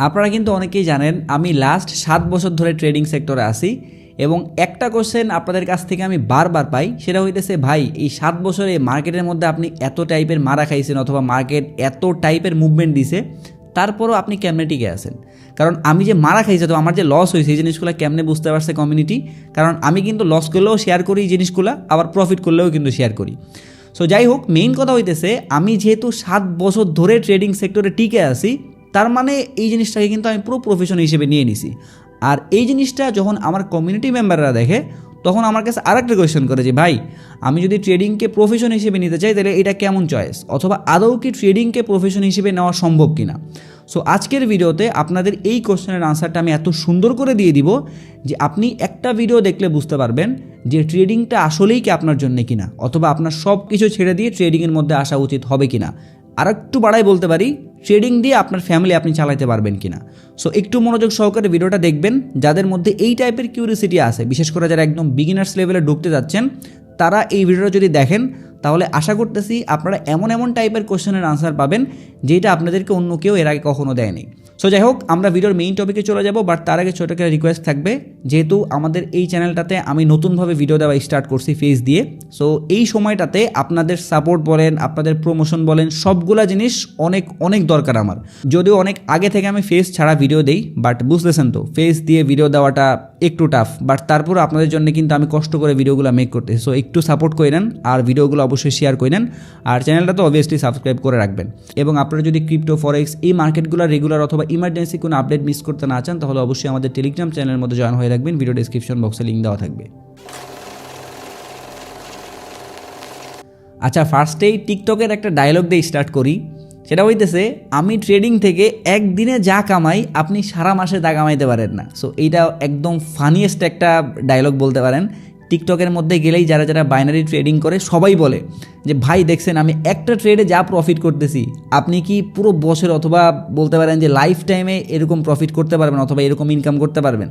আপনারা কিন্তু অনেকেই জানেন আমি লাস্ট 7 বছর ধরে ট্রেডিং সেক্টরে আছি এবং একটা কোশ্চেন আপনাদের কাছ থেকে আমি বারবার পাই, সেটা হইতেছে ভাই এই 7 বছরে মার্কেটের মধ্যে আপনি এত টাইপের মারা খাইছেন অথবা মার্কেট এত টাইপের মুভমেন্ট দিছে, তারপরও আপনি কেমনে টিকে আছেন? কারণ আমি যে মারা খাইছে তো আমার যে লস হয়েছে এই জিনিসগুলো কেমনে বুঝতে পারছে কমিউনিটি? কারণ আমি কিন্তু লস করলেও শেয়ার করি এই জিনিসগুলো, আবার প্রফিট করলেও কিন্তু শেয়ার করি। সো যাই হোক, মেইন কথা হইতেছে আমি যেহেতু 7 বছর ধরে ট্রেডিং সেক্টরে টিকে আছি, তার মানে এই জিনিসটাকে কিন্তু আমি পুরো প্রফেশন হিসেবে নিয়ে নিছি। আর এই জিনিসটা যখন আমার কমিউনিটি মেম্বাররা দেখে তখন আমার কাছে আরেকটা কোয়েশ্চেন করে যে ভাই আমি যদি ট্রেডিংকে প্রফেশন হিসেবে নিতে চাই তাহলে এটা কেমন চয়েস, অথবা আদৌ কি ট্রেডিংকে প্রফেশন হিসেবে নেওয়া সম্ভব কিনা। সো আজকের ভিডিওতে আপনাদের এই কোশ্চেনের আনসারটা আমি এত সুন্দর করে দিয়ে দিব যে আপনি একটা ভিডিও দেখলে বুঝতে পারবেন যে ট্রেডিংটা আসলেই কি আপনার জন্য কিনা, অথবা আপনার সব কিছু ছেড়ে দিয়ে ট্রেডিংয়ের মধ্যে আসা উচিত হবে কিনা। আর একটু বাড়াই বলতে পারি, ট্রেডিং দিয়ে আপনার ফ্যামিলি আপনি চালাতে পারবেন কিনা। সো একটু মনোযোগ সহকারে ভিডিওটা দেখবেন। যাদের মধ্যে এই টাইপের কিউরিওসিটি আছে, বিশেষ করে যারা একদম বিগিনার্স লেভেলে ঢুকতে যাচ্ছেন, তারা এই ভিডিওটা যদি দেখেন তাহলে আশা করতেছি আপনারা এমন এমন টাইপের কোশ্চেনের আনসার পাবেন যেটা আপনাদেরকে অন্য কেউ এর আগে কখনো দেয়নি। সো যাই হোক, আমরা ভিডিওর মেইন টপিকে চলে যাব, বাট তার আগে ছোটো একটা রিকোয়েস্ট থাকবে। যেহেতু আমাদের এই চ্যানেলটাতে আমি নতুনভাবে ভিডিও দেওয়া স্টার্ট করছি ফেস দিয়ে, সো এই সময়টাতে আপনাদের সাপোর্ট বলেন, আপনাদের প্রমোশন বলেন, সবগুলা জিনিস অনেক অনেক দরকার আমার। যদিও অনেক আগে থেকে আমি ফেস ছাড়া ভিডিও দেই, বাট বুঝতেছেন তো ফেস দিয়ে ভিডিও দেওয়াটা একটু টাফ, বাট তারপর আপনাদের জন্য কিন্তু আমি কষ্ট করে ভিডিওগুলো মেক করতেছি। সো একটু সাপোর্ট করে নেন আর ভিডিওগুলো অবশ্যই শেয়ার করে নেন, আর চ্যানেলটা তো অবভিয়াসলি সাবস্ক্রাইব করে রাখবেন। এবং আপনারা যদি ক্রিপ্টো, ফরেক্স এই মার্কেটগুলো রেগুলার অথবা ইমার্জেন্সি কোনো আপডেট মিস করতে না চান তাহলে অবশ্যই আমাদের টেলিগ্রাম চ্যানেলের মধ্যে জয়েন হয়ে রাখবেন। ভিডিও ডেসক্রিপশন বক্সে লিঙ্ক দেওয়া থাকবে। আচ্ছা, ফার্স্টেই টিকটকের একটা ডায়লগ দিয়ে স্টার্ট করি। সেটা হইতেছে, আমি ট্রেডিং থেকে একদিনে যা কামাই আপনি সারা মাসে তা কামাইতে পারেন না। সো এইটা একদম ফানিয়েস্ট একটা ডায়লগ বলতে পারেন। টিকটকের মধ্যে গেলেই যারা যারা বাইনারি ট্রেডিং করে সবাই বলে যে ভাই দেখছেন আমি একটা ট্রেডে যা প্রফিট করতেছি, আপনি কি পুরো বছর অথবা বলতে পারেন যে লাইফ টাইমে এরকম প্রফিট করতে পারবেন অথবা এরকম ইনকাম করতে পারবেন?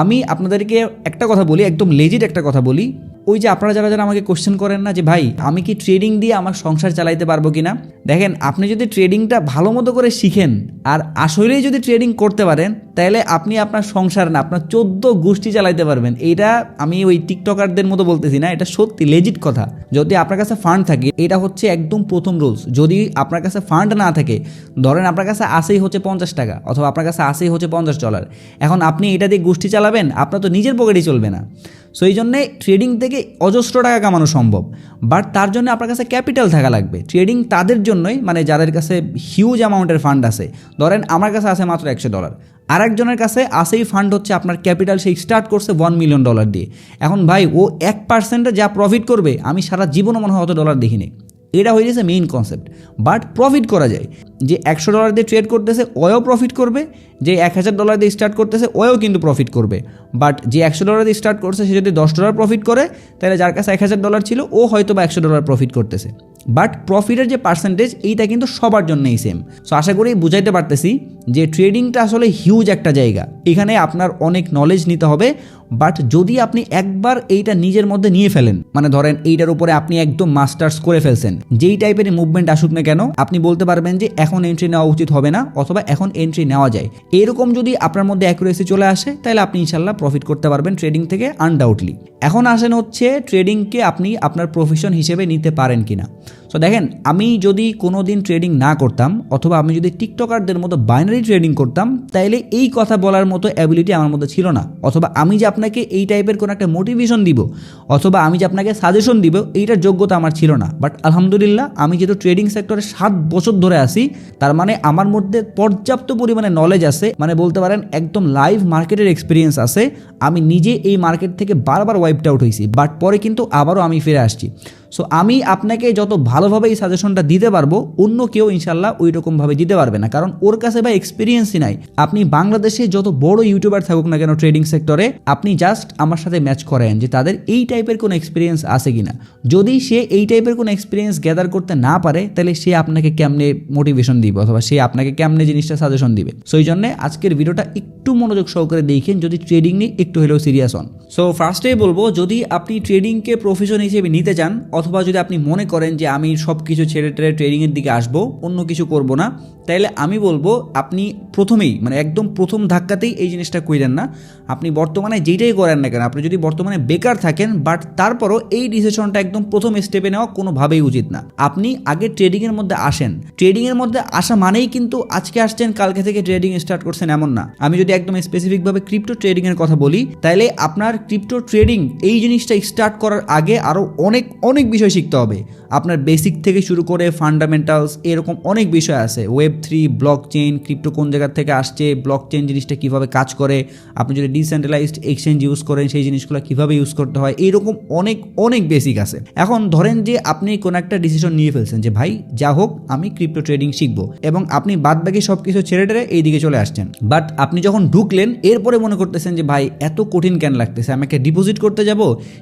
আমি আপনাদেরকে একটা কথা বলি, একদম লেজিট একটা কথা বলি। ওই যে আপনারা যারা যারা আমাকে কোশ্চেন করেন না যে ভাই আমি কি ট্রেডিং দিয়ে আমার সংসার চালাইতে পারবো কিনা, দেখেন আপনি যদি ট্রেডিংটা ভালো মতো করে শিখেন আর আসলেই যদি ট্রেডিং করতে পারেন তাহলে আপনি আপনার সংসার না আপনার 14 গোষ্ঠী চালাইতে পারবেন। এইটা আমি ওই টিকটকারদের মতো বলতেছি না, এটা সত্যি লেজিট কথা। যদি আপনার কাছে ফান্ড থাকে, এটা হচ্ছে একদম প্রথম রুলস। যদি আপনার কাছে ফান্ড না থাকে, ধরেন আপনার কাছে আসেই হচ্ছে 50 টাকা অথবা আপনার কাছে আসেই হচ্ছে $50, এখন আপনি এটা দিয়ে গোষ্ঠী চালাবেন, আপনার তো নিজের পকেটেই চলবে না। সো এই জন্যে ট্রেডিং থেকে অজস্র টাকা কামানো সম্ভব, বাট তার জন্য আপনার কাছে ক্যাপিটাল থাকা লাগবে। ট্রেডিং তাদের জন্যই, মানে যাদের কাছে হিউজ অ্যামাউন্টের ফান্ড আছে। ধরেন আমার কাছে আছে মাত্র $100, আর একজনের কাছে আসেই ফান্ড হচ্ছে আপনার ক্যাপিটাল, সেই স্টার্ট করছে $1 মিলিয়ন দিয়ে। এখন ভাই ও 1% যা প্রফিট করবে আমি সারা জীবনও মনে হয় অত ডলার দেখিনি। এটা হয়ে গেছে মেইন কনসেপ্ট। বাট প্রফিট করা যায়, যে $100 দিয়ে ট্রেড করতেছে ওও প্রফিট করবে, যে $1000 দিয়ে স্টার্ট করতেছে ওও কিন্তু প্রফিট করবে। বাট যে $100 দিয়ে স্টার্ট করছে সে যদি $10 প্রফিট করে, তাহলে যার কাছে $1000 ছিল ও হয়তো বা $100 প্রফিট করতেছে। বাট প্রফিটের যে পার্সেন্টেজ এইটা কিন্তু সবার জন্যই সেম। সো আশা করি বুঝাইতে পারতেছি যে ট্রেডিংটা আসলে হিউজ একটা জায়গা, এখানে আপনার অনেক নলেজ নিতে হবে। বাট যদি আপনি একবার এইটা নিজের মধ্যে নিয়ে ফেলেন, মানে ধরেন এইটার উপরে আপনি একদম মাস্টার্স করে ফেলছেন, যেই টাইপের মুভমেন্ট আসুক না কেন আপনি বলতে পারবেন যে এখন এন্ট্রি নেওয়া উচিত হবে না অথবা এখন এন্ট্রি নেওয়া যায়। এরকম যদি আপনার মধ্যে অ্যাকুরেসি চলে আসে তাহলে আপনি ইনশাল্লাহ প্রফিট করতে পারবেন ট্রেডিং থেকে আনডাউটলি। এখন আসেন হচ্ছে ট্রেডিংকে আপনি আপনার প্রফেশন হিসেবে নিতে পারেন কিনা। সো দেখেন, আমি যদি কোনো দিন ট্রেডিং না করতাম অথবা আমি যদি টিকটকারদের মতো বাইনারি ট্রেডিং করতাম, তাইলে এই কথা বলার মতো অ্যাবিলিটি আমার মধ্যে ছিল না, অথবা আমি যে আপনাকে এই টাইপের কোনো একটা মোটিভেশন দিব অথবা আমি যে আপনাকে সাজেশন দিব এইটার যোগ্যতা আমার ছিল না। বাট আলহামদুলিল্লাহ আমি যেহেতু ট্রেডিং সেক্টরে 7 বছর ধরে আছি, তার মানে আমার মধ্যে পর্যাপ্ত পরিমাণে নলেজ আছে, মানে বলতে পারেন একদম লাইভ মার্কেটের এক্সপিরিয়েন্স আছে। আমি নিজে এই মার্কেট থেকে বারবার ওয়াইপড আউট হয়েছি, বাট পরে কিন্তু আবারও আমি ফিরে আসছি। সো আমি আপনাকে যত ভালোভাবে এই সাজেশনটা দিতে পারবো অন্য কেউ ইনশাল্লাহ ওই রকমভাবে দিতে পারবে না, কারণ ওর কাছে ভাই এক্সপিরিয়েন্সই নাই। আপনি বাংলাদেশে যত বড় ইউটিউবার থাকুক না কেন ট্রেডিং সেক্টরে, আপনি জাস্ট আমার সাথে ম্যাচ করেন যে তাদের এই টাইপের কোনো এক্সপিরিয়েন্স আছে কিনা। যদি সে এই টাইপের কোনো এক্সপিরিয়েন্স গ্যাদার করতে না পারে তাহলে সে আপনাকে কেমনে মোটিভেশন দিবে অথবা সে আপনাকে কেমনে জিনিসটা সাজেশন দিবে। সো এই জন্য আজকের ভিডিওটা একটু মনোযোগ সহকারে দেখেন যদি ট্রেডিং নিয়ে একটু হলেও সিরিয়াস হন। সো ফার্স্টেই বলবো, যদি আপনি ট্রেডিংকে প্রফেশন হিসেবে নিতে চান, অথবা যদি আপনি মনে করেন যে আমি সব কিছু ছেড়ে টেড়ে ট্রেডিংয়ের দিকে আসবো, অন্য কিছু করব না, তাইলে আমি বলবো আপনি প্রথমেই মানে একদম প্রথম ধাক্কাতেই এই জিনিসটা কইরেন না। আপনি বর্তমানে যেটাই করেন না কেন, আপনি যদি বর্তমানে বেকার থাকেন বাট তারপরও এই ডিসিশনটা একদম প্রথম স্টেপে নেওয়া কোনোভাবেই উচিত না। আপনি আগে ট্রেডিংয়ের মধ্যে আসেন। ট্রেডিংয়ের মধ্যে আসা মানেই কিন্তু আজকে আসছেন কালকে থেকে ট্রেডিং স্টার্ট করছেন এমন না। আমি যদি একদম স্পেসিফিকভাবে ক্রিপ্টো ট্রেডিংয়ের কথা বলি, তাহলে আপনার ক্রিপ্টো ট্রেডিং এই জিনিসটা স্টার্ট করার আগে আরও অনেক অনেক বিষয় শিখতে হবে। আপনার বেসিক থেকে শুরু করে ফান্ডামেন্টালস এরকম অনেক বিষয় আছে। Web3, ব্লক চেইন, ক্রিপ্টো কোন জায়গা থেকে আসছে, ব্লক চেইন জিনিসটা কীভাবে কাজ করে, আপনি যদি ডিসেন্ট্রালাইজড এক্সচেঞ্জ ইউজ করেন সেই জিনিসগুলো কীভাবে ইউজ করতে হয়, এইরকম অনেক অনেক বেসিক আছে। এখন ধরেন যে আপনি কোনো একটা ডিসিশন নিয়ে ফেলছেন যে ভাই যা হোক আমি ক্রিপ্টো ট্রেডিং শিখবো, এবং আপনি বাদবাকি সব কিছু ছেড়ে টেড়ে এই দিকে চলে আসছেন। বাট আপনি যখন ঢুকলেন এরপরে মনে করতেছেন যে ভাই এত কঠিন কেন লাগতেছে, আমাকে ডিপোজিট করতে যাব,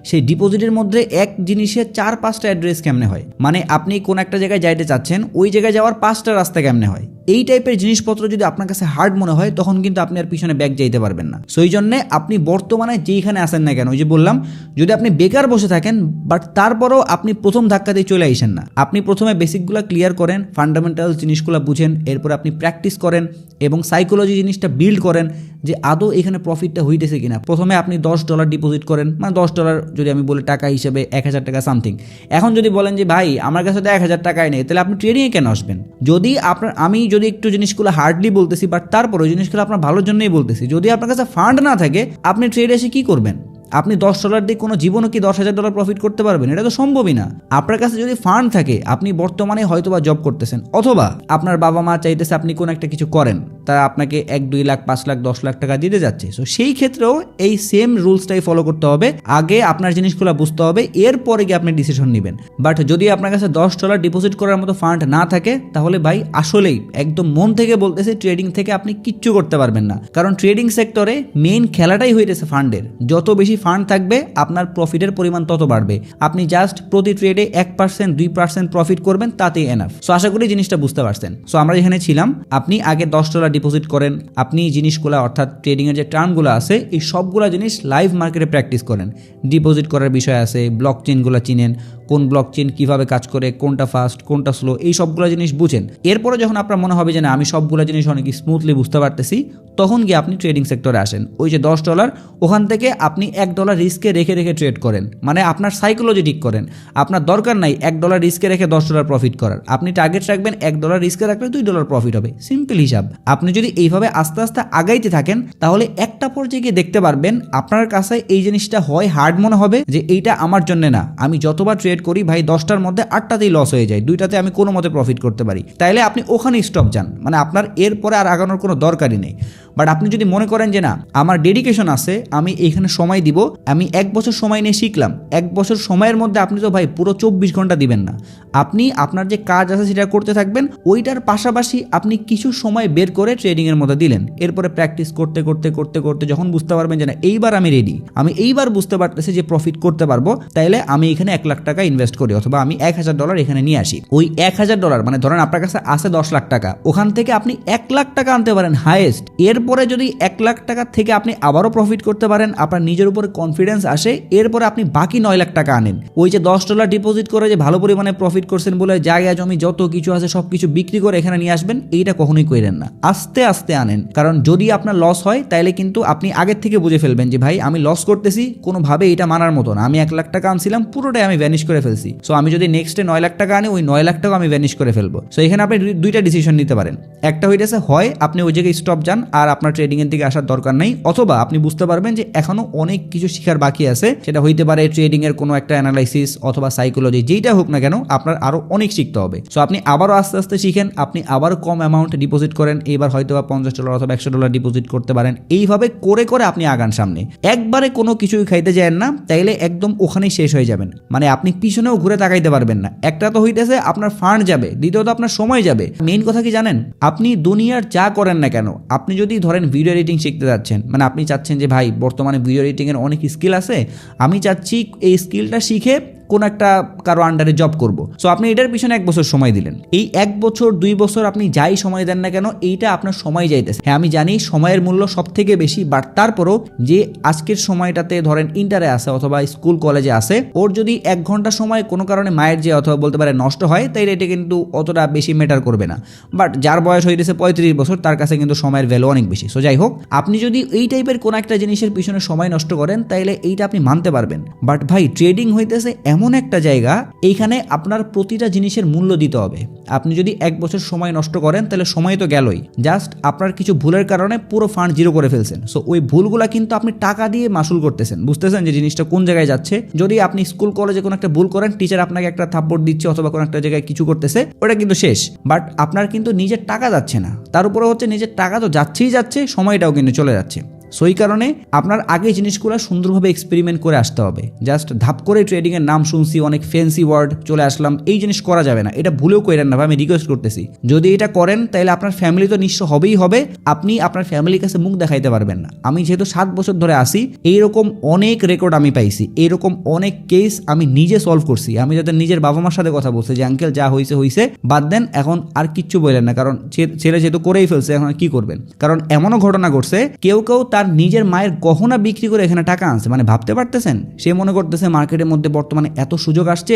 সেই ডিপোজিটের মধ্যে এক জিনিসে 4-5টা অ্যাড্রেস কেমনে হয়, মানে আপনি কোন একটা জায়গায় যাইতে চাচ্ছেন ওই জায়গায় যাওয়ার 5টা রাস্তা কেমনে হয়, এই টাইপের জিনিসপত্র যদি আপনার কাছে হার্ড মনে হয় তখন কিন্তু আপনি আর পিছনে ব্যাক যাইতে পারবেন না। সো এই জন্যে আপনি বর্তমানে যেইখানে আসেন না কেন, ওই যে বললাম যদি আপনি বেকার বসে থাকেন বাট তারপরও আপনি প্রথম ধাক্কাতেই চলে আইসেন না। আপনি প্রথমে বেসিকগুলো ক্লিয়ার করেন, ফান্ডামেন্টাল জিনিসগুলো বুঝেন, এরপর আপনি প্র্যাকটিস করেন এবং সাইকোলজি জিনিসটা বিল্ড করেন যে আদৌ এখানে প্রফিটটা হইতেছে কিনা। প্রথমে আপনি $10 ডিপোজিট করেন, মানে $10 যদি আমি বলি টাকা হিসেবে 1000 টাকা সামথিং। এখন যদি বলেন যে ভাই আমার কাছে তো 1000 টাকাই নেই, তাহলে আপনি ট্রেডিংয়ে কেন আসবেন? যদি আপনার আমি যদি একটু জিনিসগুলো হার্ডলি বলতেছি বাট তারপরে ওই জিনিসগুলো আপনার ভালোর জন্যই বলতেছি, যদি আপনার কাছে ফান্ড না থাকে আপনি ট্রেডে এসে কী করবেন? আপনি $10 দিয়ে কোনো জীবনও কি $10,000 প্রফিট করতে পারবেন? এটা তো সম্ভবই না। আপনার কাছে যদি ফান্ড থাকে, আপনি বর্তমানে হয়তোবা জব করতেছেন, অথবা আপনার বাবা মা চাইতেছে আপনি কোনো একটা কিছু করেন, তারা আপনাকে 1-2 লাখ 5 লাখ 10 লাখ টাকা দিতে যাচ্ছে। সো সেই ক্ষেত্রেও এই সেম রুলসটাই ফলো করতে হবে। আগে আপনার জিনিসগুলো বুঝতে হবে, এরপরে গিয়ে আপনি ডিসিশন নেবেন। বাট যদি আপনার কাছে $10 ডিপোজিট করার মতো ফান্ড না থাকে, তাহলে ভাই আসলেই একদম মন থেকে বলতেছে ট্রেডিং থেকে আপনি কিচ্ছু করতে পারবেন না। কারণ ট্রেডিং সেক্টরে মেইন খেলাটাই হইতেছে ফান্ডের। যত বেশি ফান্ড থাকবে আপনার প্রফিটের পরিমাণ তত বাড়বে। আপনি জাস্ট প্রতি ট্রেডে 1% 2% প্রফিট করবেন, তাতেই এনাফ। সো আশা করি জিনিসটা বুঝতে পারছেন। সো আমরা যেখানে ছিলাম, আপনি আগে $10 ডিপোজিট করেন, আপনি জিনিসগুলো অর্থাৎ ট্রেডিংয়ের যে টার্মগুলো আছে এই সবগুলো জিনিস লাইভ মার্কেটে প্র্যাকটিস করেন। ডিপোজিট করার বিষয় আছে, ব্লক চেইনগুলো চিনেন, কোন ব্লক চেইন কীভাবে কাজ করে, কোনটা ফাস্ট কোনটা স্লো, এই সবগুলো জিনিস বুঝেন। এরপরে যখন আপনার মনে হবে যে না আমি সবগুলো জিনিস অনেক স্মুথলি বুঝতে পারতেছি, তখন গিয়ে আপনি ট্রেডিং সেক্টরে আসেন। ওই যে $10 ওখান থেকে আপনি $1 রিস্কে রেখে রেখে ট্রেড করেন, মানে আপনার সাইকোলজি ঠিক করেন। আপনার দরকার নাই $1 রিস্কে রেখে $10 প্রফিট করার। আপনি টার্গেট রাখবেন $1 রিস্কে রাখলে $2 প্রফিট হবে, সিম্পল হিসাব। আপনি যদি এইভাবে আস্তে আস্তে আগাইতে থাকেন, তাহলে একটা পর্যায়ে গিয়ে দেখতে পারবেন আপনার কাছে এই জিনিসটা হয় হার্ড মনে হবে যে এইটা আমার জন্য না, আমি যতবার ট্রেড করি ভাই 10টার মধ্যে 8টাতেই লস হয়ে যায়, 2টাতে আমি কোনো মতে প্রফিট করতে পারি, তাইলে আপনি ওখানে স্টপ যান, মানে আপনার এরপরে আর আগানোর কোনো দরকারই নেই। বাট আপনি যদি মনে করেন যে না আমার ডেডিকেশন আছে, আমি এইখানে সময় দিব, আমি 1 বছর সময় নিয়ে শিখলাম, 1 বছর সময়ের মধ্যে আপনি তো ভাই পুরো 24 ঘন্টা দিবেন না। আপনি আপনার যে কাজ আছে সেটা করতে থাকবেন, ওইটার পাশাপাশি আপনি কিছু সময় বের করে ট্রেডিংয়ের মধ্যে দিলেন। এরপরে প্র্যাকটিস করতে করতে করতে করতে যখন বুঝতে পারবেন যে না এইবার আমি রেডি, আমি এইবার বুঝতে পারতেছি যে প্রফিট করতে পারবো, তাইলে আমি এখানে 1 লাখ টাকা ইনভেস্ট করি, অথবা আমি $1000 এখানে নিয়ে আসি। ওই $1000 মানে ধরেন আপনার কাছে আছে 10 লাখ টাকা, ওখান থেকে আপনি 1 লাখ টাকা আনতে পারেন হাইয়েস্ট। এরপরে যদি 1 লাখ টাকা থেকে আপনি আবারও প্রফিট করতে পারেন, আপনার নিজের উপরে কনফিডেন্স আসে, এরপরে আপনি বাকি 9 লাখ টাকা আনেন। ওই যে $10 ডিপোজিট করে যে ভালো পরিমাণে প্রফিট করছেন বলে জায়গা জমি যত কিছু আছে সব কিছু বিক্রি করে এখানে নিয়ে আসবেন, এইটা কখনোই করেন না। আস্তে আস্তে আনেন, কারণ যদি আপনার লস হয় তাইলে কিন্তু আপনি আগের থেকে বুঝে ফেলবেন যে ভাই আমি লস করতেছি, কোনোভাবে এটা মানার মতো না। আমি 1 লাখ টাকা আনছিলাম, পুরোটাই আমি ভ্যানিশ করে ফেলছি। সো আমি যদি নেক্সটে 9 লাখ টাকা আনি, ওই 9 লাখ টাকা আমি ভ্যানিশ করে ফেলবো। সো এখানে আপনি দুইটা ডিসিশন নিতে পারেন। একটা হইতেছে হয় আপনি ওই জায়গায় স্টপ যান আর আপনার ট্রেডিংয়ের দিকে আসার দরকার নেই, অথবা আপনি বুঝতে পারবেন যে এখনো অনেক কিছু শেখার বাকি আছে। সেটা হইতে পারে ট্রেডিংয়ের কোনো একটা অ্যানালাইসিস অথবা সাইকোলজি, যেইটা হোক না কেন আপনার আরও অনেক শিখতে হবে। সো আপনি আবারও আস্তে আস্তে শিখেন, আপনি আবারও কম অ্যামাউন্ট ডিপোজিট করেন, এবার হয়তো বা $50 অথবা $100 ডিপোজিট করতে পারেন। এইভাবে করে করে আপনি আগান সামনে। একবারে কোনো কিছুই খাইতে যান না, তাইলে একদম ওখানেই শেষ হয়ে যাবেন, মানে আপনি পিছনেও ঘুরে তাকাইতে পারবেন না। একটা তো হইতেছে আপনার ফান্ড যাবে, দ্বিতীয়ত আপনার সময় যাবে। মেইন কথা কি জানেন, আপনি দুনিয়ার যা করেন না কেন, আপনি যদি ধরেন ভিডিও এডিটিং শিখতে যাচ্ছেন, মানে আপনি চাচ্ছেন যে ভাই বর্তমানে ভিডিও এডিটিংয়ের অনেক স্কিল আছে, আমি চাচ্ছি এই স্কিলটা শিখে কোন একটা কারো আন্ডারে জব করব। সো আপনি এটার পিছনে 1 বছর সময় দিলেন। এই 1 বছর 2 বছর আপনি যাই সময় দেন না কেন, এইটা আপনার সময় যাইতেছে। হ্যাঁ আমি জানি সময়ের মূল্য সব থেকে বেশি, বাট তারপরও যে আজকের সময়টাতে ধরেন ইন্টারে আছে অথবা স্কুল কলেজে আছে, ওর যদি 1 ঘন্টা সময় কোনো কারণে মায়ের যে অথবা বলতে পারে নষ্ট হয়, তাই এটা কিন্তু অতটা বেশি ম্যাটার করবে না। বাট যার বয়স হয়ে গেছে 35 বছর, তার কাছে কিন্তু সময়ের ভ্যালু অনেক বেশি। সো যাই হোক, আপনি যদি এই টাইপের কোনো একটা জিনিসের পিছনে সময় নষ্ট করেন, তাইলে এইটা আপনি মানতে পারবেন। বাট ভাই, ট্রেডিং হইতেছে এমন একটা জায়গা, এইখানে আপনার প্রতিটা জিনিসের মূল্য দিতে হবে। আপনি যদি 1 বছর সময় নষ্ট করেন, তাহলে সময় তো গেলই, জাস্ট আপনার কিছু ভুলের কারণে পুরো ফান্ড জিরো করে ফেলছেন। সো ওই ভুলগুলা কিন্তু আপনি টাকা দিয়ে মাসুল করতেছেন। বুঝতেছেন যে জিনিসটা কোন জায়গায় যাচ্ছে? যদি আপনি স্কুল কলেজে কোনো একটা ভুল করেন, টিচার আপনাকে একটা থাপ্পড় দিচ্ছে অথবা কোনো একটা জায়গায় কিছু করতেছে, ওটা কিন্তু শেষ। বাট আপনার কিন্তু নিজের টাকা যাচ্ছে না, তার উপরে হচ্ছে নিজের টাকা তো যাচ্ছেই যাচ্ছে, সময়টাও কিন্তু চলে যাচ্ছে। সো এই কারণে আপনার আগে জিনিসগুলো সুন্দরভাবে এক্সপেরিমেন্ট করে আসতে হবে। জাস্ট ধাপ করে ট্রেডিংয়ের নাম শুনছি, অনেক ফ্যান্সি ওয়ার্ড চলে আসলাম, এই জিনিস করা যাবে না। এটা ভুলেও করেন না ভাই, আমি রিকোয়েস্ট করতেছি। যদি এটা করেন, তাহলে আপনার ফ্যামিলি তো নিঃস্ব হবেই হবে, আপনি আপনার ফ্যামিলির কাছে মুখ দেখাইতে পারবেন না। আমি যেহেতু 7 বছর ধরে আসি, এইরকম অনেক রেকর্ড আমি পাইছি, এইরকম অনেক কেস আমি নিজে সলভ করছি। আমি যাদের নিজের বাবা মার সাথে কথা বলছি যে আঙ্কেল যা হয়েছে হয়েছে, বাদ দেন, এখন আর কিচ্ছু বললেন না, কারণ ছেলে যেহেতু করেই ফেলছে, এখন কি করবেন? কারণ এমনও ঘটনা ঘটছে, কেউ তার নিজের মায়ের গহনা বিক্রি করে এখানে টাকা আনছে। মানে ভাবতে পারতেছেন, সে মনে করতেছে মার্কেটের মধ্যে বর্তমানে এত সুযোগ আসছে,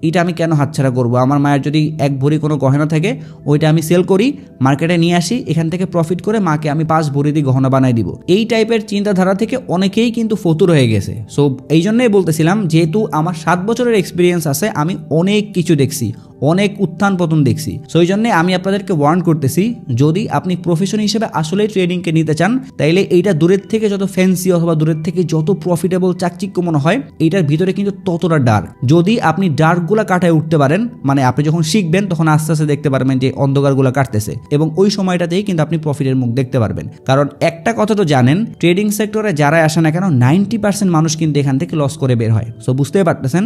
এটা আমি কেন হাতছাড়া করবো? আমার মায়ের যদি 1 ভরি কোনো গহনা থাকে, ওইটা আমি সেল করি, মার্কেটে নিয়ে আসি, এখান থেকে প্রফিট করে মাকে আমি 5 ভরি দিয়ে গহনা বানাই দিব। এই টাইপের চিন্তাধারা থেকে অনেকেই কিন্তু ফতুর হয়ে গেছে। সো এই জন্যই বলতেছিলাম, যেহেতু আমার 7 বছরের এক্সপিরিয়েন্স আছে, আমি অনেক কিছু দেখছি, অনেক উত্থান পতন দেখছি। সো এই জন্যে আমি আপনাদেরকে ওয়ার্ন করতেছি, যদি আপনি প্রফেশন হিসেবে আসলেই ট্রেডিংকে নিতে চান, তাইলে এইটা দূরের থেকে যত ফ্যান্সি অথবা দূরের থেকে যত প্রফিটেবল চাকচিক্য মনে হয়, এইটার ভিতরে কিন্তু ততটা ডার্ক। যদি আপনি ডার্কগুলা কাটায় উঠতে পারেন, মানে আপনি যখন শিখবেন তখন আস্তে আস্তে দেখতে পারবেন যে অন্ধকারগুলো কাটতেছে, এবং ওই সময়টাতেই কিন্তু আপনি প্রফিটের মুখ দেখতে পারবেন। কারণ একটা কথা তো জানেন, ট্রেডিং সেক্টরে যারাই আসে না কেন, 90% মানুষ কিন্তু এখান থেকে লস করে বের হয়। সো বুঝতেই পারতেছেন,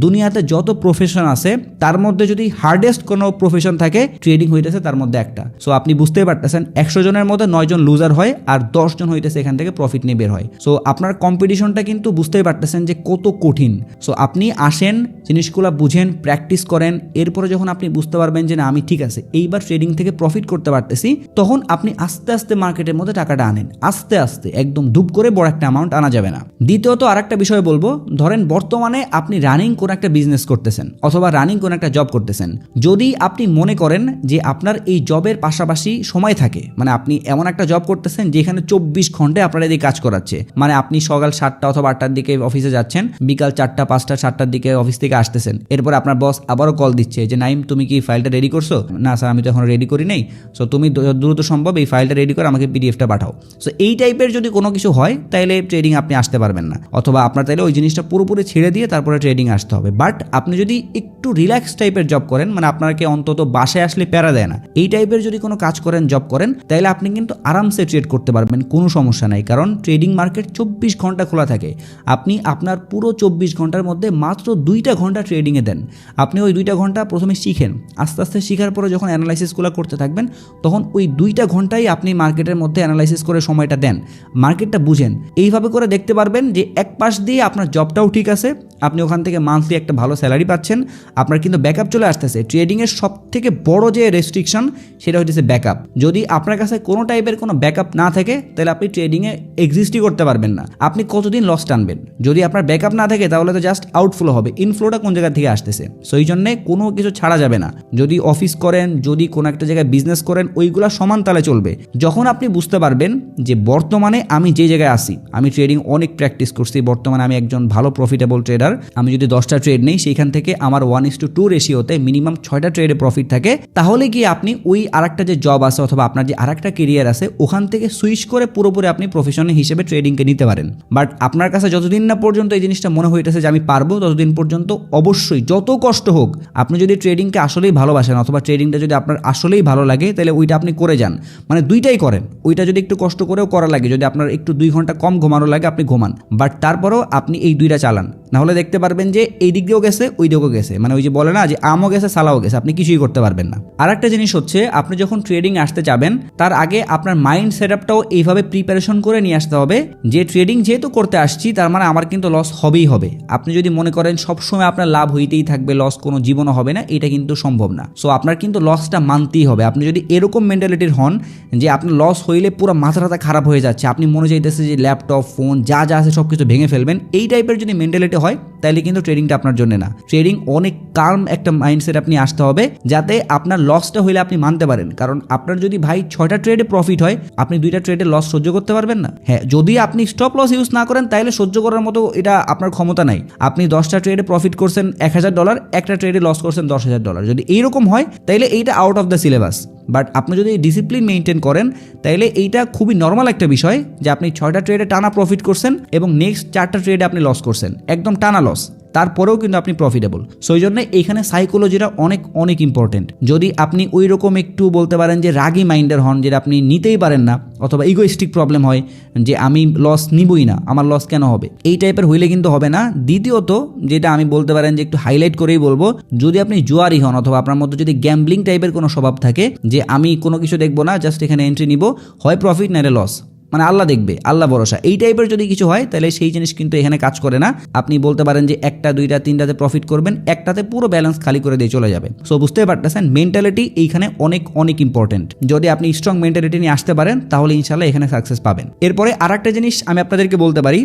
দুনিয়াতে যত প্রফেশন আছে, তার মধ্যে যদি হার্ডেস্ট কোনো প্রফেশন থাকে, ট্রেডিং হইতেছে তার মধ্যে একটা। সো আপনি বুঝতেই পারতেছেন, 100 জনের মধ্যে 9 জন লুজার হয়, আর 10 জন হইতেছে এখান থেকে প্রফিট নিয়ে বের হয়। সো আপনার কম্পিটিশনটা কিন্তু বুঝতেই পারতেছেন যে কত কঠিন। সো আপনি আসেন, জিনিসগুলো বুঝেন, প্র্যাকটিস করেন, এরপরে যখন আপনি বুঝতে পারবেন যে না আমি ঠিক আছে, এইবার ট্রেডিং থেকে প্রফিট করতে পারতেছি, তখন আপনি আস্তে আস্তে মার্কেটের মধ্যে টাকাটা আনেন। আস্তে আস্তে, একদম ধুপ করে বড় একটা অ্যামাউন্ট আনা যাবে না। দ্বিতীয়ত আরেকটা বিষয় বলবো, ধরেন বর্তমানে আপনি রানিং কোন একটা বিজনেস করতেছেন অথবা রানিং কোন একটা জব করতেছেন। যদি আপনি মনে করেন যে আপনার এই জবের পাশাপাশি সময় থাকে, মানে আপনি এমন একটা জব করতেছেন যেখানে 24 ঘন্টায় আপনার এদিকে কাজ করাচ্ছে, মানে আপনি সকাল 7টা অথবা 8টার দিকে অফিসে যাচ্ছেন, বিকাল 4টা 5টা 7টার দিকে অফিস থেকে আসতেছেন, এরপর আপনার বস আবারও কল দিচ্ছে যে নাইম তুমি কি ফাইলটা রেডি করছো? না স্যার, আমি তো এখন রেডি করি নাই। সো তুমি দ্রুত সম্ভব এই ফাইলটা রেডি করে আমাকে পিডিএফটা পাঠাও। সো এই টাইপের যদি কোনো কিছু হয়, তাহলে ট্রেডিং আপনি আসতে পারবেন না, অথবা আপনার তাহলে ওই জিনিসটা পুরোপুরি ছেড়ে দিয়ে তারপরে ট্রেডিং আসতে হবে। বাট আপনি যদি একটু রিল্যাক্স টাইপের জব করেন, মানে আপনাকে অন্তত বাসায় আসলে প্যারা দেয় না, এই টাইপের যদি কোনো কাজ করেন, জব করেন, তাহলে আপনি কিন্তু আরামসে ট্রেড করতে পারবেন, কোনো সমস্যা নাই। কারণ ট্রেডিং মার্কেট 24 ঘন্টা খোলা থাকে। আপনি আপনার পুরো 24 ঘন্টার মধ্যে মাত্র 2টা ঘন্টা ট্রেডিংয়ে দেন। আপনি ওই 2টা ঘন্টা প্রথমে শিখেন, আস্তে আস্তে শিখার পরে যখন অ্যানালাইসিসগুলো করতে থাকবেন, তখন ওই 2টা ঘন্টাই আপনি মার্কেটের মধ্যে অ্যানালাইসিস করে সময়টা দেন, মার্কেটটা বুঝেন। এইভাবে করে দেখতে পারবেন যে এক পাশ দিয়ে আপনার জবটাও ঠিক আছে, আপনি ওখান থেকে মান্থলি একটা ভালো স্যালারি পাচ্ছেন, আপনার কিন্তু ব্যাকআপ চলে আসতেছে। ট্রেডিংয়ের সব থেকে বড় যে রেস্ট্রিকশন, সেটা হচ্ছে ব্যাকআপ। যদি আপনার কাছে কোনো টাইপের কোনো ব্যাকআপ না থাকে, তাহলে আপনি ট্রেডিংয়ে এক্সিস্টই করতে পারবেন না। আপনি কতদিন লস টানবেন? যদি আপনার ব্যাকআপ না থাকে, তাহলে তো জাস্ট আউটফ্লো হবে। ইনফ্লোটা কোন জায়গা থেকে আসতেছে? সো এই জন্যে কোনো কিছু ছাড়া যাবে না। যদি অফিস করেন, যদি কোনো একটা জায়গায় বিজনেস করেন, ওইগুলো সমান তালে চলবে। যখন আপনি বুঝতে পারবেন যে বর্তমানে আমি যে জায়গায় আসি, আমি ট্রেডিং অনেক প্র্যাকটিস করছি, বর্তমানে আমি একজন ভালো প্রফিটেবল ট্রেডার, আমি যদি 10টা ট্রেড নেই, সেইখান থেকে আমার 1:2 রেশিওতে মিনিমাম 6টা ট্রেডে প্রফিট থাকে, তাহলে কি আপনি ওই আরেকটা যে জব আছে অথবা আপনার যে আরেকটা কেরিয়ার আছে, ওখান থেকে সুইচ করে পুরোপুরি আপনি প্রফেশন হিসেবে ট্রেডিংকে নিতে পারেন। বাট আপনার কাছে যতদিন না পর্যন্ত এই জিনিসটা মনে হইতেছে যে আমি পারবো, ততদিন পর্যন্ত অবশ্যই যত কষ্ট হোক, আপনি যদি ট্রেডিংকে আসলেই ভালোবাসেন অথবা ট্রেডিংটা যদি আপনার আসলেই ভালো লাগে, তাহলে ওইটা আপনি করে যান। মানে দুইটাই করেন, ওইটা যদি একটু কষ্ট করেও করা লাগে, যদি আপনার একটু 2 ঘন্টা কম ঘুমানো লাগে, আপনি ঘুমান, বাট তারপরেও আপনি এই 2টা চালান। নাহলে দেখতে পারবেন যে এই দিক দিয়েও গেছে ওই দিকেও গেছে, মানে ওই যে বলে না যে আমও গেছে সালাও গেছে, আপনি কিছুই করতে পারবেন না। আর একটা জিনিস হচ্ছে আপনি যখন ট্রেডিং আসতে যাবেন তার আগে আপনার মাইন্ড সেটআপটাও এইভাবে প্রিপারেশন করে নিয়ে আসতে হবে যে ট্রেডিং যেহেতু করতে আসছি তার মানে আমার কিন্তু লস হবেই হবে। আপনি যদি মনে করেন সবসময় আপনার লাভ হইতেই থাকবে, লস কোনো জীবনও হবে না, এটা কিন্তু সম্ভব না। সো আপনার কিন্তু লসটা মানতেই হবে। আপনি যদি এরকম মেন্টালিটির হন যে আপনার লস হইলে পুরো মাথা খারাপ হয়ে যাচ্ছে, আপনি মনে চাইতেছে যে ল্যাপটপ ফোন যা যা আছে সব কিছু ভেঙে ফেলবেন, এই টাইপের যদি মেন্টালিটি হয় তাহলে কিন্তু ট্রেডিংটা আপনার জন্য না। ট্রেডিং অনেক কার্ম একটা মাইন্ডসেট আপনি আসতে হবে যাতে আপনার লসটা হইলে আপনি মানতে পারেন। কারণ আপনার যদি ভাই 6টা ট্রেডে প্রফিট হয়, আপনি 2টা ট্রেডে লস সহ্য করতে পারবেন না? হ্যাঁ, যদি আপনি স্টপ লস ইউজ না করেন তাহলে সহ্য করার মতো এটা আপনার ক্ষমতা নাই। আপনি 10টা ট্রেডে প্রফিট করছেন $1000, একটা ট্রেডে লস করছেন $10,000, যদি এইরকম হয় তাহলে এইটা out of the syllabus. But আপনি যদি ডিসিপ্লিন মেনটেন করেন তাহলে এইটা খুবই নর্মাল একটা বিষয় যে আপনি 6টা ট্রেডে টানা প্রফিট করছেন এবং নেক্সট 4টা ট্রেডে আপনি লস করছেন, একদম টানা লস, তারপরেও কিন্তু আপনি প্রফিটেবল। সো এই জন্য এইখানে সাইকোলজিটা অনেক অনেক ইম্পর্টেন্ট। যদি আপনি ওই রকম একটু বলতে পারেন যে রাগী মাইন্ডের হন, যেটা আপনি নিতেই পারেন না, অথবা ইগোইস্টিক প্রবলেম হয় যে আমি লস নিবই না, আমার লস কেন হবে, এই টাইপের হইলে কিন্তু হবে না। দ্বিতীয়ত যেটা আমি বলতে পারেন যে একটু হাইলাইট করেই বলবো, যদি আপনি জুয়ারি হন অথবা আপনার মধ্যে যদি গ্যাম্বলিং টাইপের কোনো স্বভাব থাকে যে আমি কোনো কিছু দেখবো না, জাস্ট এখানে এন্ট্রি নিব, হয় প্রফিট নাহলে লস, মানে আল্লাহ দেখবে, আল্লাহ ভরসা, এই টাইপের যদি কিছু হয় তাহলে সেই জিনিস কিন্তু এখানে কাজ করে না। আপনি বলতে পারেন যে 1টা 2টা 3টাতে প্রফিট করবেন, একটাতে পুরো ব্যালেন্স খালি করে দিয়ে চলে যাবেন। সো বুঝতে পারতেছেন মেন্টালিটি এইখানে অনেক অনেক ইম্পর্টেন্ট। যদি আপনি স্ট্রং মেন্টালিটি নিয়ে আসতে পারেন তাহলে ইনশাল্লাহ এখানে সাকসেস পাবেন। এরপরে আরেকটা জিনিস আমি আপনাদেরকে বলতে পারি,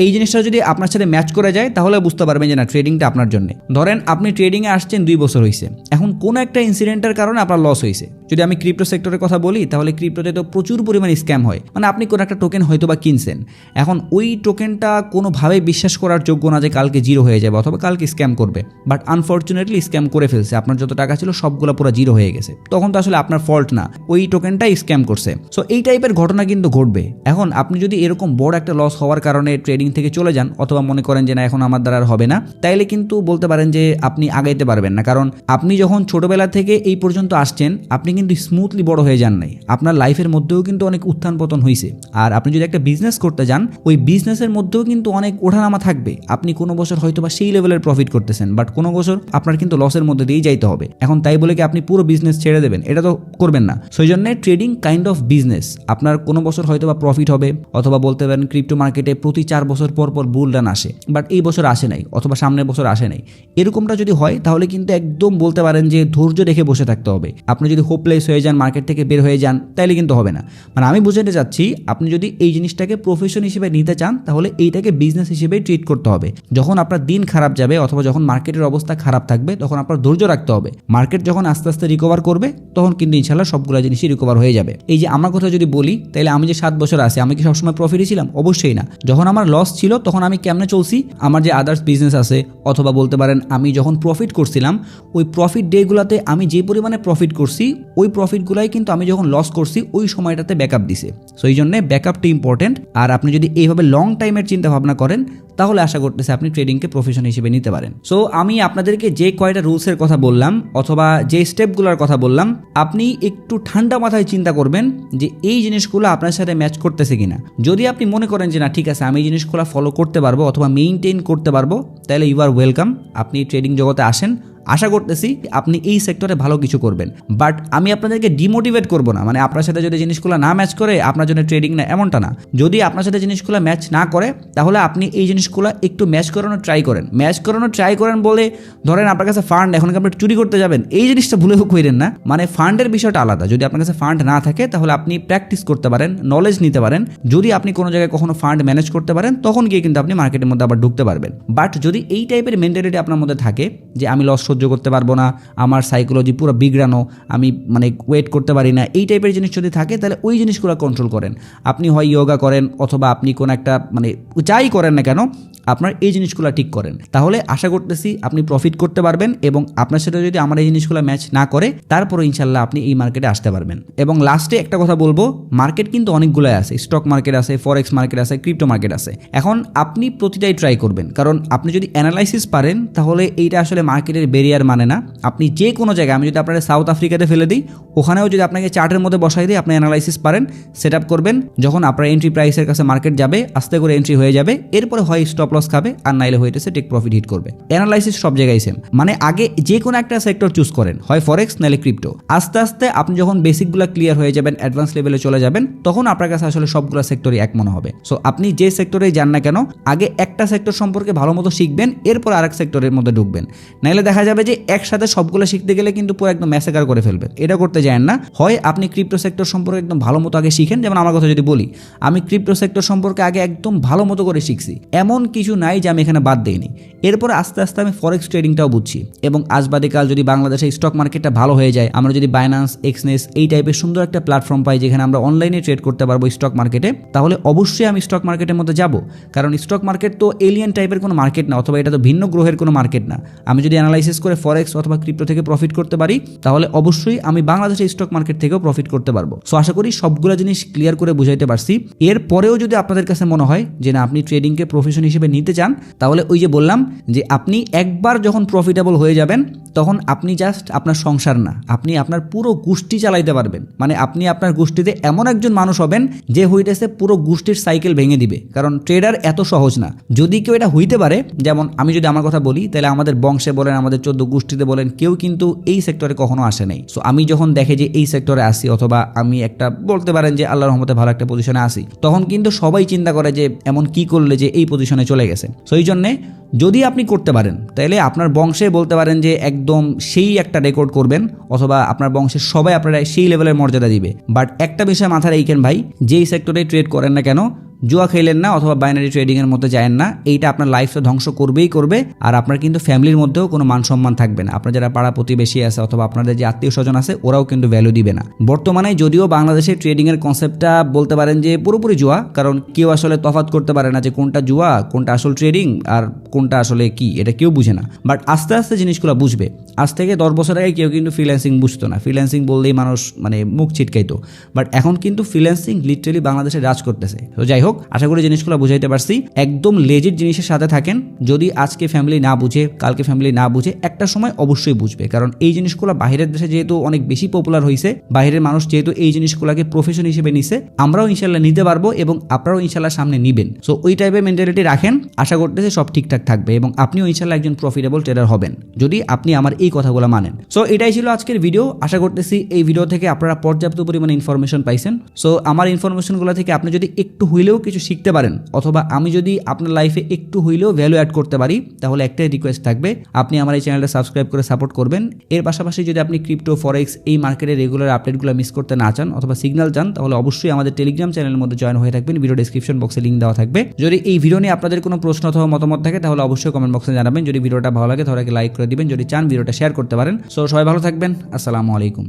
এই জিনিসটা যদি আপনার সাথে ম্যাচ করে যায় তাহলে বুঝতে পারবেন যে না ট্রেডিংটা আপনার জন্য। ধরেন আপনি ট্রেডিংয়ে আসছেন 2 বছর হয়েছে, এখন কোনো একটা ইনসিডেন্টের কারণে আপনার লস হয়েছে। যদি আমি ক্রিপ্টো সেক্টরের কথা বলি তাহলে ক্রিপ্টোতে তো প্রচুর পরিমাণে স্ক্যাম হয়, মানে আপনি কোনো একটা টোকেন হয়তো কিনছেন, এখন ওই টোকেনটা কোনোভাবে বিশ্বাস করার যোগ্য না যে কালকে জিরো হয়ে যাবে অথবা কালকে স্ক্যাম করবে, বাট আনফর্চুনেটলি স্ক্যাম করে ফেলছে, আপনার যত টাকা ছিল সবগুলো পুরো জিরো হয়ে গেছে। তখন তো আসলে আপনার ফল্ট না, ওই টোকেনটাই স্ক্যাম করছে। সো এই টাইপের ঘটনা কিন্তু ঘটবে। এখন আপনি যদি এরকম বড় একটা লস হওয়ার কারণে ট্রেডিং থেকে চলে যান অথবা মনে করেন যে না এখন আমার দ্বারা আর হবে না, তাইলে কিন্তু বলতে পারেন যে আপনি আগাইতে পারবেন না। কারণ আপনি যখন ছোটবেলা থেকে এই পর্যন্ত আসছেন আপনি কিন্তু স্মুথলি বড় হয়ে যান নাই, আপনার লাইফের মধ্যেও কিন্তু অনেক উত্থান পতন হয়েছে। আর আপনি যদি একটা বিজনেস করতে যান, ওই বিজনেসের মধ্যেও কিন্তু অনেক ওঠানামা থাকবে। আপনি কোনো বছর হয়তো বা সেই লেভেলের প্রফিট করতেছেন, বাট কোনো বছর আপনার কিন্তু লসের মধ্যে দিয়েই যাইতে হবে। এখন তাই বলে কি আপনি পুরো বিজনেস ছেড়ে দেবেন? এটা তো করবেন না। সেই জন্য ট্রেডিং কাইন্ড অফ বিজনেস। আপনার কোনো বছর হয়তো বা প্রফিট হবে, অথবা বলতে পারেন ক্রিপ্টো মার্কেটে প্রতি 4 বছর পর পর বুল রান আসে, বাট এই বছর আসে নাই অথবা সামনের বছর আসে নাই। এরকমটা যদি হয় তাহলে কিন্তু একদম বলতে পারেন যে ধৈর্য রেখে বসে থাকতে হবে। আপনি যদি হোপলেস হয়ে যান, মার্কেট থেকে বের হয়ে যান, তাহলে কিন্তু হবে না। মানে আমি বুঝাতে চাচ্ছি আপনি যদি এই জিনিসটাকে প্রফেশন হিসেবে নিতে চান তাহলে এইটাকে বিজনেস হিসেবেই ট্রিট করতে হবে। যখন আপনার দিন খারাপ যাবে অথবা যখন মার্কেটের অবস্থা খারাপ থাকবে তখন আপনার ধৈর্য রাখতে হবে। মার্কেট যখন আস্তে আস্তে রিকভার করবে তখন কিন্তু ইনশাল্লাহ সবগুলো জিনিসই রিকভার হয়ে যাবে। এই যে আমার কথা যদি বলি তাহলে আমি যে 7 বছর আছি আমি কি সবসময় প্রফিটই ছিলাম? অবশ্যই না। যখন আমার লস ছিল তখন আমি কেমনে চলছি, আমার যে আদার্স বিজনেস আছে অথবা বলতে পারেন আমি যখন প্রফিট করছিলাম ওই প্রফিট ডেগুলোতে আমি যে পরিমাণে প্রফিট করছি ওই প্রফিটগুলাই কিন্তু আমি যখন লস করছি ওই সময়টাতে ব্যাকআপ দিছে। সো এই জন্য ব্যাকআপটা ইম্পর্টেন্ট। আর আপনি যদি এইভাবে লং টাইমের চিন্তা ভাবনা করেন তাহলে আশা করতেছি আপনি ট্রেডিংকে প্রফেশন হিসেবে নিতে পারেন। সো আমি আপনাদেরকে যে কয়টা রুলসের কথা বললাম অথবা যে স্টেপগুলোর কথা বললাম, আপনি একটু ঠান্ডা মাথায় চিন্তা করবেন যে এই জিনিসগুলো আপনার সাথে ম্যাচ করতেছে কিনা। যদি আপনি মনে করেন যে না ঠিক আছে আমি এই জিনিসগুলো ফলো করতে পারবো অথবা মেইনটেইন করতে পারবো, তাহলে ইউ আর ওয়েলকাম, আপনি ট্রেডিং জগতে আসেন। আশা করতেছি আপনি এই সেক্টরে ভালো কিছু করবেন। বাট আমি আপনাদেরকে ডিমোটিভেট করব না, মানে আপনার সাথে যদি জিনিসগুলো না ম্যাচ করে আপনার জন্য ট্রেডিং না, এমনটা না। যদি আপনার সাথে জিনিসগুলো ম্যাচ না করে তাহলে আপনি এই জিনিসগুলো একটু ম্যাচ করানোর ট্রাই করেন। ম্যাচ করানোর ট্রাই করেন বলে ধরেন আপনার কাছে ফান্ড, এখন কি আপনি চুরি করতে যাবেন, এই জিনিসটা ভুলে করেন না। মানে ফান্ডের বিষয়টা আলাদা। যদি আপনার কাছে ফান্ড না থাকে তাহলে আপনি প্র্যাকটিস করতে পারেন, নলেজ নিতে পারেন। যদি আপনি কোনো জায়গায় কখনো ফান্ড ম্যানেজ করতে পারেন তখন গিয়ে কিন্তু আপনি মার্কেটের মধ্যে আবার ঢুকতে পারবেন। বাট যদি এই টাইপের মেন্টালিটি আপনার মধ্যে থাকে যে আমি লস সহ্য করতে পারবো না, আমার সাইকোলজি পুরো বিগড়ানো, আমি মানে ওয়েট করতে পারি না, এই টাইপের জিনিস যদি থাকে তাহলে ওই জিনিসগুলো কন্ট্রোল করেন। আপনি হয় ইয়োগা করেন অথবা আপনি কোন একটা মানে যাই করেন না কেন আপনার এই জিনিসগুলো ঠিক করেন, তাহলে আশা করতেছি আপনি প্রফিট করতে পারবেন। এবং আপনার সাথে যদি আমার এই জিনিসগুলো ম্যাচ না করে তারপরে ইনশাল্লাহ আপনি এই মার্কেটে আসতে পারবেন। এবং লাস্টে একটা কথা বলবো, মার্কেট কিন্তু অনেকগুলোই আছে, স্টক মার্কেট আছে, ফরেক্স মার্কেট আছে, ক্রিপ্টো মার্কেট আছে। এখন আপনি প্রতিটাই ট্রাই করবেন, কারণ আপনি যদি অ্যানালাইসিস পারেন তাহলে এইটা আসলে মার্কেটের ব্যারিয়ার মানে না। আপনি যে কোনো জায়গায়, আমি যদি আপনারা সাউথ আফ্রিকাতে ফেলে দিই, ওখানেও যদি আপনাকে চার্টের মধ্যে বসাই দিই, আপনি অ্যানালাইসিস পারেন, সেট আপ করবেন, যখন আপনার এন্ট্রি প্রাইসের কাছে মার্কেট যাবে আস্তে করে এন্ট্রি হয়ে যাবে, এরপরে হয় স্টপ লস খাবে, আর নাইলে হইতেছে টেক প্রফিট হিট করবে। অ্যানালাইসিস সব জায়গায় সেম, মানে আগে যে কোনো একটা সেক্টর চুজ করেন, হয় ফরেক্স নাইলে ক্রিপ্টো। আস্তে আস্তে আপনি যখন বেসিকগুলো ক্লিয়ার হয়ে যাবেন, অ্যাডভান্স লেভেলে চলে যাবেন, তখন আপনার কাছে আসলে সবগুলো সেক্টরই এক মনে হবে। সো আপনি যে সেক্টরেই যান না কেন, আগে একটা সেক্টর সম্পর্কে ভালো মতো শিখবেন, এরপর আরেক সেক্টরের মধ্যে ঢুকবেন। নাইলে দেখা যাবে যে একসাথে সবগুলো শিখতে গেলে কিন্তু পুরো একদম ম্যাসেকার করে ফেলবেন। এটা করতে যান না। হয় আপনি ক্রিপ্টো সেক্টর সম্পর্কে একদম ভালো মতো আগে শিখেন। যেমন আমার কথা যদি বলি, আমি ক্রিপ্টো সেক্টর সম্পর্কে আগে একদম ভালো মতো করে শিখছি, এমন কিছু নাই যে আমি এখানে বাদ দিইনি। এরপর আস্তে আস্তে আমি ফরেক্স ট্রেডিংটাও বুঝছি, এবং আজ বাদে কাল যদি বাংলাদেশে স্টক মার্কেটটা ভালো হয়ে যায়, আমরা যদি বাইন্যান্স, এক্সনেস এই টাইপের সুন্দর একটা প্ল্যাটফর্ম পাই যেখানে আমরা অনলাইনে ট্রেড করতে পারবো স্টক মার্কেটে, তাহলে অবশ্যই আমি স্টক মার্কেটের মধ্যে যাব। কারণ স্টক মার্কেট তো এলিয়েন টাইপের কোনো মার্কেট না, অথবা এটা তো ভিন্ন গ্রহের কোনো মার্কেট না। আমি যদি অ্যানালাইসিস করে ফরেক্স অথবা ক্রিপ্টো থেকে প্রফিট করতে পারি, তাহলে অবশ্যই আমি বাংলাদেশের স্টক মার্কেট থেকেও প্রফিট করতে পারবো। সো আশা করি সবগুলো জিনিস ক্লিয়ার করে বুঝাইতে পারছি। এরপরেও যদি আপনাদের কাছে মনে হয় যে না, আপনি ট্রেডিংকে প্রফেশন হিসেবে নিতে চান, তাহলে ওই যে বললাম যে আপনি একবার যখন প্রফিটেবল হয়ে যাবেন, তখন আপনি জাস্ট আপনার সংসার না, আপনি আপনার পুরো গোষ্ঠী চালাইতে পারবেন। মানে আপনি আপনার গোষ্ঠীতে এমন একজন মানুষ হবেন যে হইতেছে পুরো গোষ্ঠীর সাইকেল ভেঙে দিবে। কারণ ট্রেডার এত সহজ না। যদি কেউ এটা হইতে পারে, যেমন আমি যদি আমার কথা বলি, তাহলে আমাদের বংশে বলেন, আমাদের 14 গোষ্ঠীতে বলেন, কেউ কিন্তু এই সেক্টরে কখনো আসে নাই। সো আমি যখন দেখে যে এই সেক্টরে আসি, অথবা আমি একটা বলতে পারেন যে আল্লাহর রহমতে ভালো একটা পজিশনে আসি, তখন কিন্তু সবাই চিন্তা করে যে এমন কি করলে যে এই পজিশনে চলে গেছে। সো এই জন্যে যদি আপনি করতে পারেন, তাহলে আপনার বংশে বলতে পারেন যে একদম সেই একটা রেকর্ড করবেন, অথবা আপনার বংশের সবাই আপনারা সেই লেভেলের মর্যাদা দিবে। বাট একটা বিষয় মাথায় রাখেন ভাই, যেই সেক্টরে ট্রেড করেন না কেন, জুয়া খেলেন না অথবা বাইনারি ট্রেডিংয়ের মধ্যে যায়েন না। এইটা আপনার লাইফটা ধ্বংস করবেই করবে, আর আপনার কিন্তু ফ্যামিলির মধ্যেও কোনো মান সম্মান থাকবে না। আপনার যারা পাড়া প্রতিবেশী আছে অথবা আপনাদের যে আত্মীয় স্বজন আছে, ওরাও কিন্তু ভ্যালু দিবে না। বর্তমানে যদিও বাংলাদেশে ট্রেডিংয়ের কনসেপ্টটা বলতে পারেন যে পুরোপুরি জুয়া, কারণ কেউ আসলে তফাৎ করতে পারে না যে কোনটা জুয়া, কোনটা আসল ট্রেডিং, আর কোনটা আসলে কি, এটা কেউ বুঝে না। বাট আস্তে আস্তে জিনিসগুলো বুঝবে। আজ থেকে 10 বছর আগে কেউ কিন্তু ফ্রিল্যান্সিং বুঝতো না। ফ্রিল্যান্সিং বললেই মানুষ মানে মুখ ছিটকাইতো। বাট এখন কিন্তু ফ্রিল্যান্সিং লিটারালি বাংলাদেশে রাজ করতেছে। তো যাই হোক, আশা করি জিনিসগুলো বুঝাইতে পারছি। একদম লেজিট জিনিসের সাথে থাকেন। যদি আজকে ফ্যামিলি না বুঝে, কালকে ফ্যামিলি না বুঝে, একটা সময় অবশ্যই বুঝবে। কারণ এই জিনিসগুলো বাইরের দেশে যেহেতু অনেক বেশি পপুলার হয়েছে, বাইরের মানুষ যেহেতু এই জিনিসগুলোকে প্রফেশন হিসেবে নিছে, আমরাও ইনশাল্লাহ নিতে পারবো, এবং আপনারাও ইনশাল্লাহ সামনে নিবেন। সো ওই টাইপের মেন্টালিটি রাখেন। আশা করতেছে সব ঠিকঠাক থাকবে, এবং আপনিও ইনশাল্লাহ একজন প্রফিটেবল ট্রেডার হবেন যদি আপনি আমার এই কথাগুলো মানেন। সো এটাই ছিল আজকের ভিডিও। আশা করতেছি এই ভিডিও থেকে আপনারা পর্যাপ্ত পরিমাণে ইনফরমেশন পাইছেন। সো আমার ইনফরমেশনগুলো থেকে আপনি যদি একটু হইলেও কিছু শিখতে পারেন, অথবা আমি যদি আপনার লাইফে একটু হইলেও ভ্যালু অ্যাড করতে পারি, তাহলে একটাই রিকোয়েস্ট থাকবে, আপনি আমার এই চ্যানেলটা সাবস্ক্রাইব করে সাপোর্ট করবেন। এর পাশাপাশি যদি আপনি ক্রিপ্টো, ফরেক্স এই মার্কেটের রেগুলার আপডেটগুলো মিস করতে না চান, অথবা সিগন্যাল চান, তাহলে অবশ্যই আমাদের টেলিগ্রাম চ্যানেলের মধ্যে জয়েন হয়ে থাকবেন। ভিডিও ডেসক্রিপশন বক্সে লিঙ্ক দেওয়া থাকবে। যদি এই ভিডিও নিয়ে আপনাদের কোনো প্রশ্ন অথবা মতামত থাকে, তাহলে অবশ্যই কমেন্ট বক্সে জানাবেন। যদি ভিডিওটা ভালো লাগে তাহলে লাইক করে দিবেন, যদি চান ভিডিওটা শেয়ার করতে পারেন। সো সবাই ভালো থাকবেন। আসসালামু আলাইকুম।